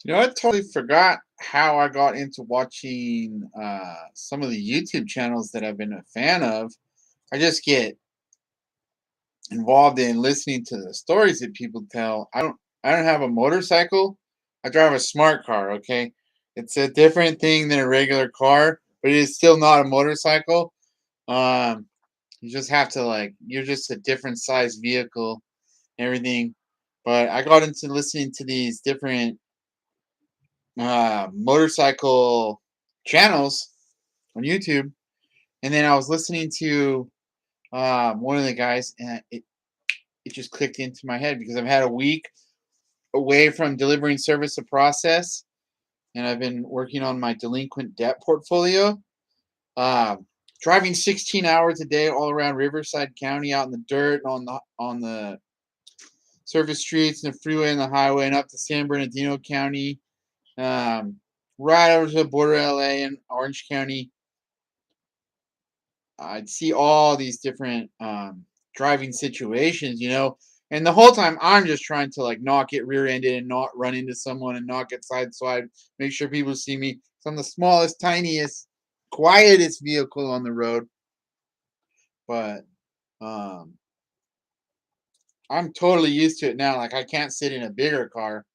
I totally forgot how I got into watching some of the YouTube channels that I've been a fan of. I just get involved in listening to the stories that people tell. I don't have a motorcycle. I drive a smart car, okay? It's a different thing than a regular car, but it is still not a motorcycle. Um you just have to you're just a different size vehicle and everything. But I got into listening to these different motorcycle channels on YouTube, and then I was listening to one of the guys, and it just clicked into my head because I've had a week away from delivering service to process, and I've been working on my delinquent debt portfolio. Um, Driving 16 hours a day all around Riverside County, out in the dirt, and on the surface streets and the freeway and the highway, and up to San Bernardino County, um, right over to the border of LA and Orange County. I'd see all these different driving situations, and the whole time I'm just trying to not get rear-ended and not run into someone and not get sideswiped. Make sure people see me. So I'm the smallest, tiniest, quietest vehicle on the road, but um, I'm totally used to it now. Like I can't sit in a bigger car.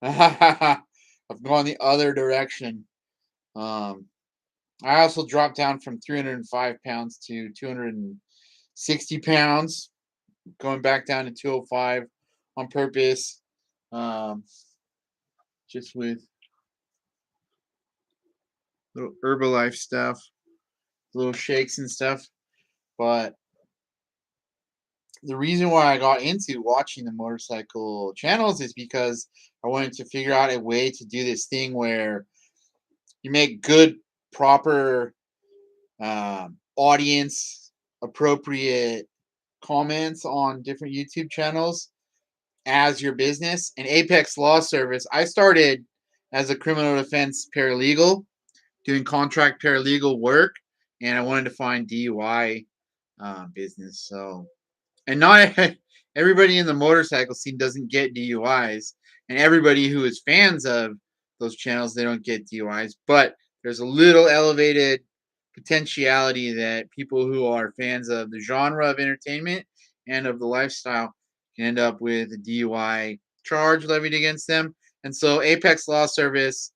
I've gone the other direction. Um, I also dropped down from 305 pounds to 260 pounds, going back down to 205 on purpose, um, just with little Herbalife stuff, little shakes and stuff. But the reason why I got into watching the motorcycle channels is because I wanted to figure out a way to do this thing where you make good, proper, audience appropriate comments on different YouTube channels as your business. And Apex Law Service, I started as a criminal defense paralegal doing contract paralegal work, and I wanted to find DUI business. So, and not everybody in the motorcycle scene doesn't get DUIs, and everybody who is fans of those channels, they don't get DUIs. But there's a little elevated potentiality that people who are fans of the genre of entertainment and of the lifestyle can end up with a DUI charge levied against them. And so, Apex Law Service,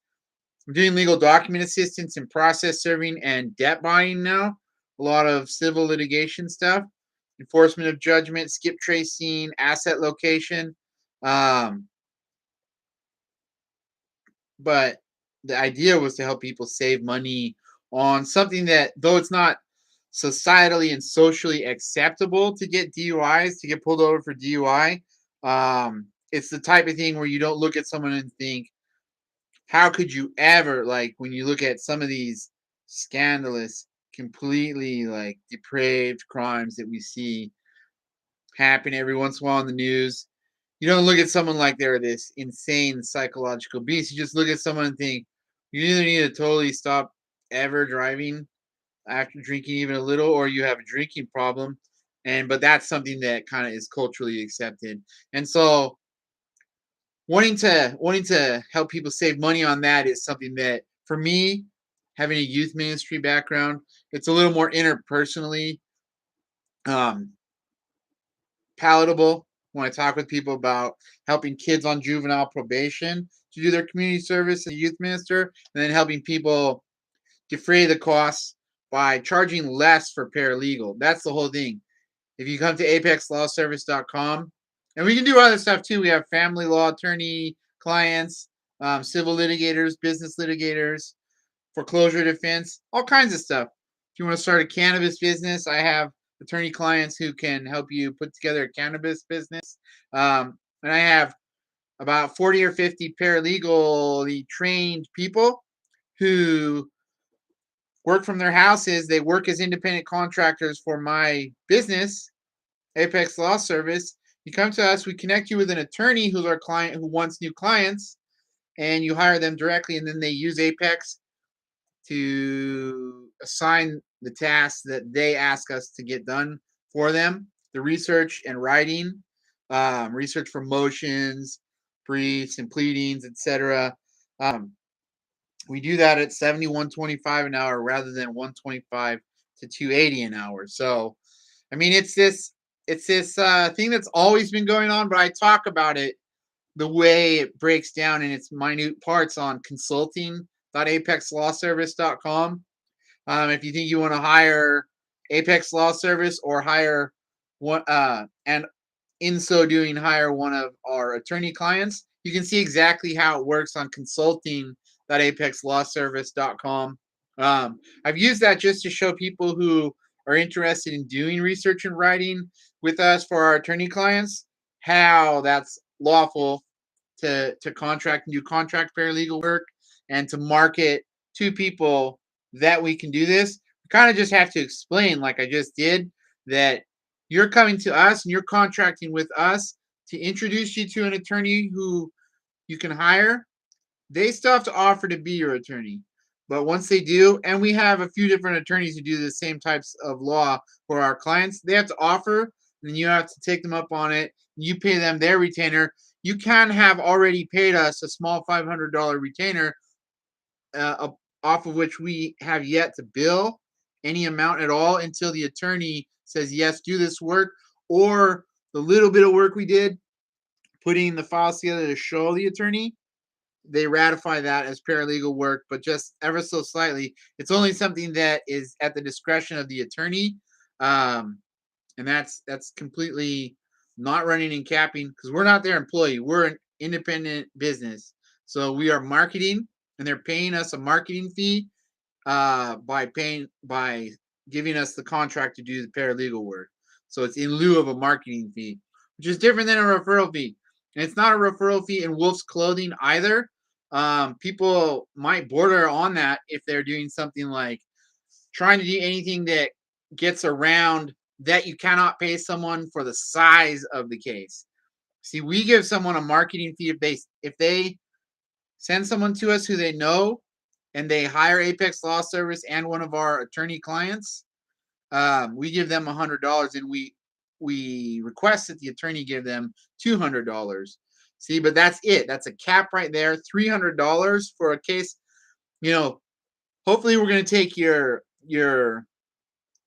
I'm doing legal document assistance and process serving and debt buying now. A lot of civil litigation stuff, enforcement of judgment, skip tracing, asset location. Um, but the idea was to help people save money on something that, though it's not societally and socially acceptable to get DUIs, to get pulled over for DUI, it's the type of thing where you don't look at someone and think, how could you ever, like, when you look at some of these scandalous, completely like depraved crimes that we see happen every once in a while in the news, you don't look at someone like they're this insane psychological beast. You just look at someone and think, you either need to totally stop ever driving after drinking even a little, or you have a drinking problem. And but that's something that kind of is culturally accepted. And so wanting to help people save money on that is something that, for me, having a youth ministry background, it's a little more interpersonally um, palatable when I talk with people about helping kids on juvenile probation to do their community service as a youth minister, and then helping people defray the costs by charging less for paralegal. That's the whole thing. If you come to apexlawservice.com, and we can do other stuff too. We have family law attorney clients, civil litigators, business litigators, foreclosure defense, all kinds of stuff. If you want to start a cannabis business, I have attorney clients who can help you put together a cannabis business. And I have about 40 or 50 paralegally trained people who work from their houses. They work as independent contractors for my business, Apex Law Service. You come to us, we connect you with an attorney who's our client who wants new clients, and you hire them directly, and then they use Apex to assign the tasks that they ask us to get done for them, the research and writing, research for motions, briefs, and pleadings, etc. Um, we do that at 71.25 an hour rather than 125 to 280 an hour. So, I mean, it's this thing that's always been going on, but I talk about it the way it breaks down in its minute parts on consulting.apexlawservice.com. If you think you want to hire Apex Law Service or hire one, and in so doing, hire one of our attorney clients, you can see exactly how it works on consulting.apexlawservice.com. I've used that just to show people who are interested in doing research and writing with us for our attorney clients how that's lawful to contract and do contract paralegal work and to market to people that we can do this. We kind of just have to explain, like I just did, that you're coming to us and you're contracting with us to introduce you to an attorney who you can hire. They still have to offer to be your attorney. But once they do, and we have a few different attorneys who do the same types of law for our clients, they have to offer, and you have to take them up on it. You pay them their retainer. You can have already paid us a small $500 retainer, off of which we have yet to bill any amount at all until the attorney says, yes, do this work, or the little bit of work we did, putting the files together to show the attorney, they ratify that as paralegal work, but just ever so slightly. It's only something that is at the discretion of the attorney, and that's completely not running and capping because we're not their employee. We're an independent business, so we are marketing, and they're paying us a marketing fee by giving us the contract to do the paralegal work. So it's in lieu of a marketing fee, which is different than a referral fee. And it's not a referral fee in Wolf's Clothing either. People might border on that if they're doing something like trying to do anything that gets around that you cannot pay someone for the size of the case. See, we give someone a marketing fee if they send someone to us who they know and they hire Apex Law Service and one of our attorney clients. We give them $100 and we request that the attorney give them $200. See, but that's it. That's a cap right there. $300 for a case. You know, hopefully we're going to take your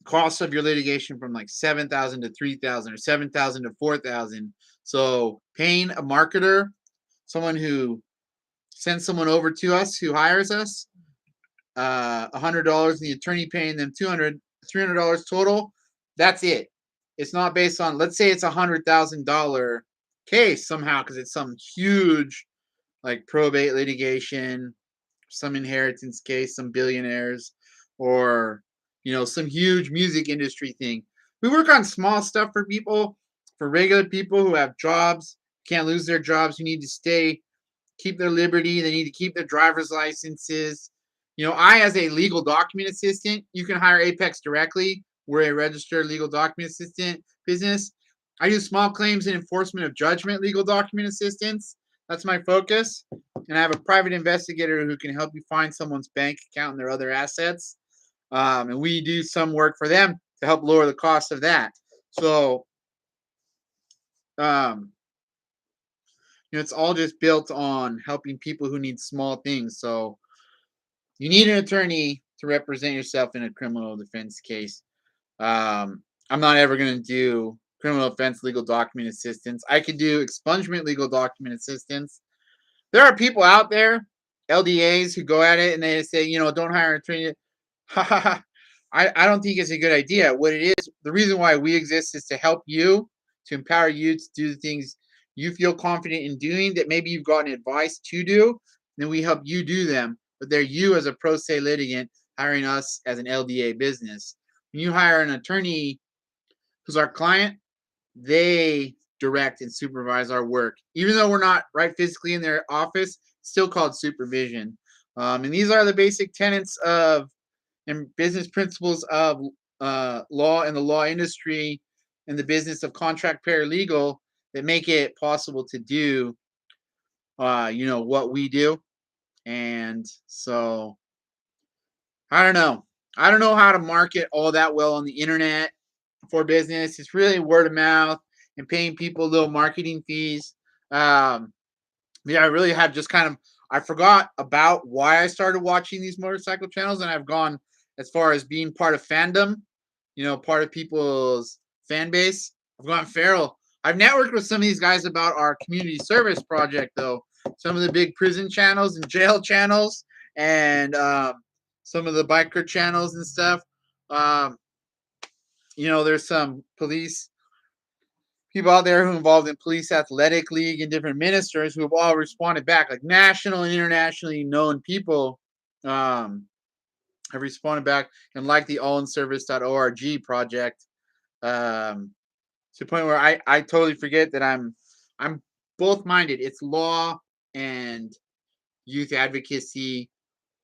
cost of your litigation from like 7,000 to 3,000 or 7,000 to 4,000. So paying a marketer, someone who sends someone over to us who hires us, $100, and the attorney paying them $300 total. That's it. It's not based on, let's say it's $100,000 case somehow because it's some huge like probate litigation, some inheritance case, some billionaires, or some huge music industry thing. We work on small stuff for people, for regular people who have jobs, can't lose their jobs, who need to keep their liberty, they need to keep their driver's licenses. I, as a legal document assistant, you can hire Apex directly. We're a registered legal document assistant business. I do small claims and enforcement of judgment legal document assistance. That's my focus. And I have a private investigator who can help you find someone's bank account and their other assets. And we do some work for them to help lower the cost of that. So, it's all just built on helping people who need small things. So, you need an attorney to represent yourself in a criminal defense case. I'm not ever going to do criminal offense legal document assistance. I could do expungement legal document assistance. There are people out there, LDAs, who go at it and they say, don't hire an attorney. I don't think it's a good idea. What it is, the reason why we exist is to help you, to empower you to do the things you feel confident in doing that maybe you've gotten advice to do. Then we help you do them. But they're you as a pro se litigant hiring us as an LDA business. When you hire an attorney who's our client, they direct and supervise our work. Even though we're not right physically in their office, it's still called supervision. And these are the basic tenets of and business principles of law and the law industry and the business of contract paralegal that make it possible to do, what we do. And so I don't know. I don't know how to market all that well on the internet for business. It's really word of mouth and paying people little marketing fees. Yeah, I really have just kind of I forgot about why I started watching these motorcycle channels, and I've gone as far as being part of fandom, part of people's fan base. I've gone feral. I've networked with some of these guys about our community service project, though. Some of the big prison channels and jail channels, and some of the biker channels and stuff. Um, there's some police people out there who are involved in police athletic league and different ministers who have all responded back, like national and internationally known people have responded back and like the allinservice.org project, to the point where I totally forget that I'm both minded. It's law and youth advocacy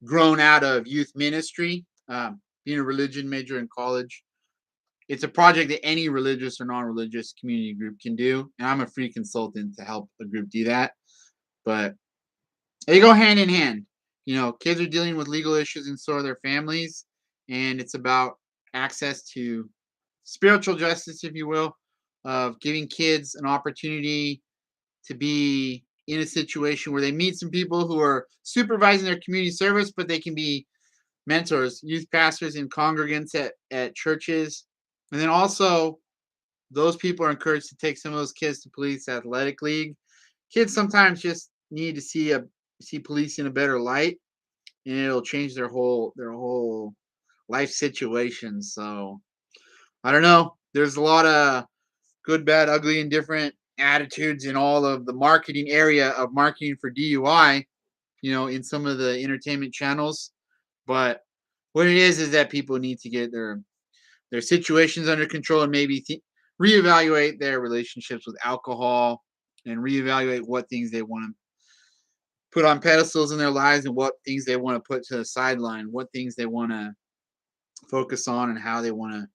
grown out of youth ministry, being a religion major in college. It's a project that any religious or non-religious community group can do, and I'm a free consultant to help a group do that. But they go hand in hand. Kids are dealing with legal issues and so are their families, and it's about access to spiritual justice, if you will, of giving kids an opportunity to be in a situation where they meet some people who are supervising their community service, but they can be mentors, youth pastors, and congregants at churches. And then also, those people are encouraged to take some of those kids to police athletic league. Kids sometimes just need to see police in a better light, and it'll change their whole life situation. So I don't know. There's a lot of good, bad, ugly, and different attitudes in all of the marketing area of marketing for DUI, in some of the entertainment channels. But what it is that people need to get their situations under control and maybe reevaluate their relationships with alcohol and reevaluate what things they want to put on pedestals in their lives and what things they want to put to the sideline, what things they want to focus on, and how they want to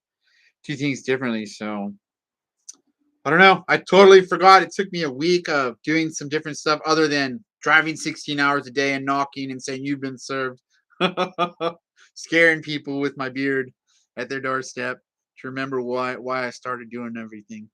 do things differently. So I don't know. I totally forgot. It took me a week of doing some different stuff other than driving 16 hours a day and knocking and saying you've been served, scaring people with my beard at their doorstep to remember why I started doing everything.